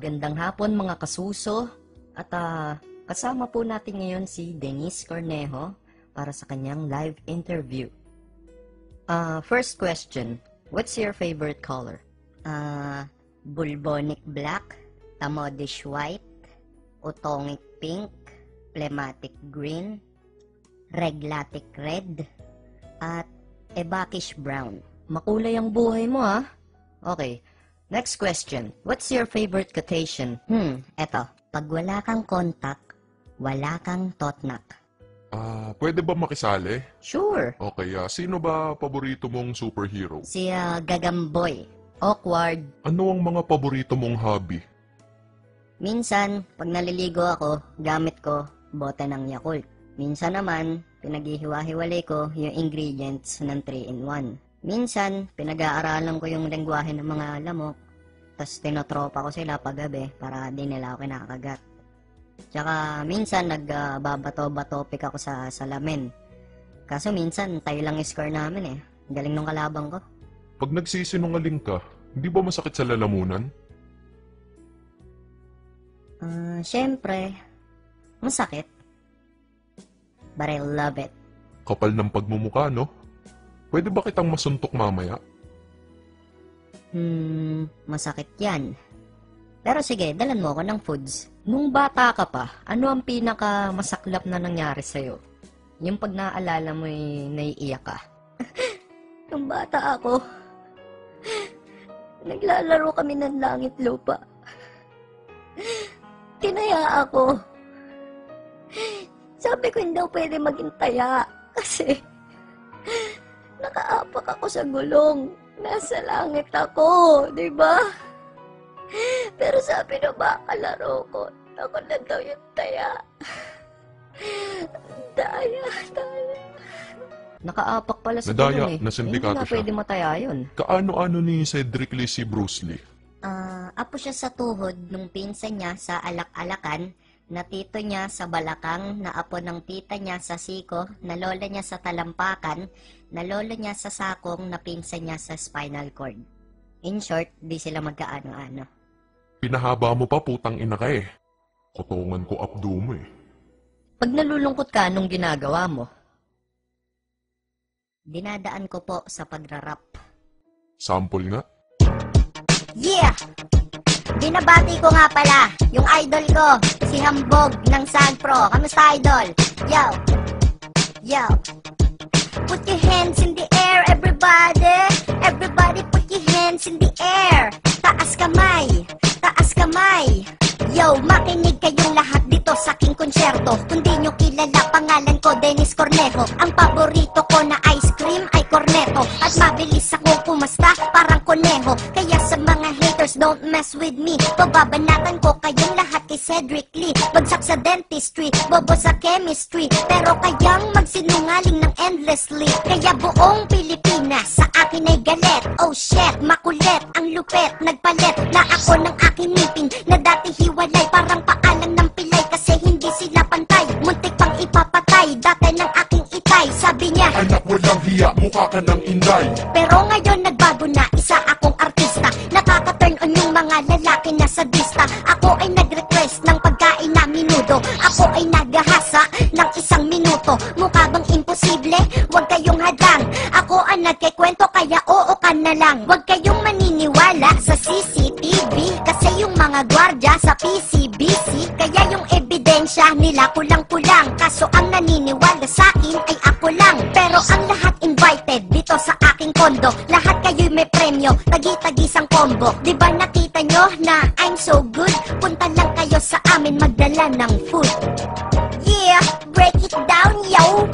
Magandang hapon mga kasuso at kasama po natin ngayon si Denise Cornejo para sa kanyang live interview. First question, what's your favorite color? Bulbonic black, tamodish white, utongic pink, phlegmatic green, reglatic red, at ebakish brown. Makulay ang buhay mo ha? Okay. Next question. What's your favorite quotation? Eto. Pag wala kang contact, wala kang totnak. Pwede ba makisali? Sure. Okay, sino ba paborito mong superhero? Si Gagamboy. Awkward. Ano ang mga paborito mong hobby? Minsan, pag naliligo ako, gamit ko bote ng Yakult. Minsan naman, pinaghihiwa-hiwalay ko yung ingredients ng 3-in-1. Minsan, pinag-aaralan ko yung lengguwahe ng mga lamok, tas tinotropa ko sila paggabi para di nila ako kinakagat. Tsaka minsan, nagbabato-batopik ako sa salamin. Kaso minsan, tayo lang score namin eh. Galing nung kalabang ko. Pag nagsisinungaling ka, hindi ba masakit sa lalamunan? Siyempre, masakit. But I love it. Kapal ng pagmumukha, no? Pwede ba kitang masuntok mamaya? Masakit yan. Pero sige, dalan mo ako ng foods. Nung bata ka pa, ano ang pinaka-masaklap na nangyari sa'yo? Yung pag naaalala mo naiiyak ka. Nung bata ako, naglalaro kami ng langit lupa. Tinaya ako. Sabi ko hindi pwede maging taya kasi nakaapak ako sa gulong. Nasa langit ako, di ba? Pero sabi ng mga kalaro ko, ako na daw yung taya. Taya. Nakaapak pala sa Nadaya, gulong eh. na sindikato Hindi na siya. pwede mataya yun. Kaano-ano ni Cedric Lee si Bruce Lee? Apo siya sa tuhod nung pinsan niya sa alak-alakan, na tito niya sa balakang, na apo ng tita niya sa siko, na lola niya sa talampakan, na lolo niya sa sakong, na pinsan niya sa spinal cord. In short, di sila magkaano-ano. Pinahaba mo pa, putang ina ka eh. Kotongan ko abdo mo eh. Pag nalulungkot ka, anong ginagawa mo? Dinadaan ko po sa pagrarap. Sample nga. Yeah! Binabati ko nga pala yung idol ko, si Hambog ng Sandpro. Kamusta, idol? Yo! Yo! Put your hands in the air, everybody! Everybody put your hands in the air! Taas kamay! Taas kamay! Yo, makinig kayong lahat dito sa aking konsyerto. Kung di nyo kilala, pangalan ko Denise Cornejo. Ang paborito ko na ice cream ay corneto. At mabilis ako pumasta, parang koneho. Kaya sa mga haters, don't mess with me. Pababanatan ko kayong lahat kay Cedric Lee. Bagsak sa dentistry, bobo sa chemistry. Pero kayang magsinungaling ng endlessly. Kaya buong Pilipinas sa akin ay galit. Oh shit, makulit, ang lupet, nagpalit na ako ng aking ngipin na dati hiwalay, parang paalang ng pilay kasi hindi sila pantay. Muntik pang ipapatay, dati ng aking itay. Sabi niya, anak walang hiya, mukha ka ng inday. pero ngayon nagbago na, isa akong artista. Nakaka-turn on yung mga lalaki na sadista. Ako ay nag-request ng pagkain na minudo. Ako ay naghahasa ng 1 minuto. Mukha bang imposible? Huwag kayong hadang. Ako ang nagkikwento kaya oo ka na lang. Huwag kayong maniniwala sa CCTV kasi yung mga gwardya sa PCBC. Kaya yung ebidensya nila kulang-kulang. Kaso ang naniniwala sa akin ay ako lang. Pero ang lahat invited dito sa aking kondo. Lahat kayo'y may premyo, tagi-tagisang combo. Diba nakita nyo na I'm so good? Punta lang kayo sa amin magdala ng food. Yeah, break it down, yo!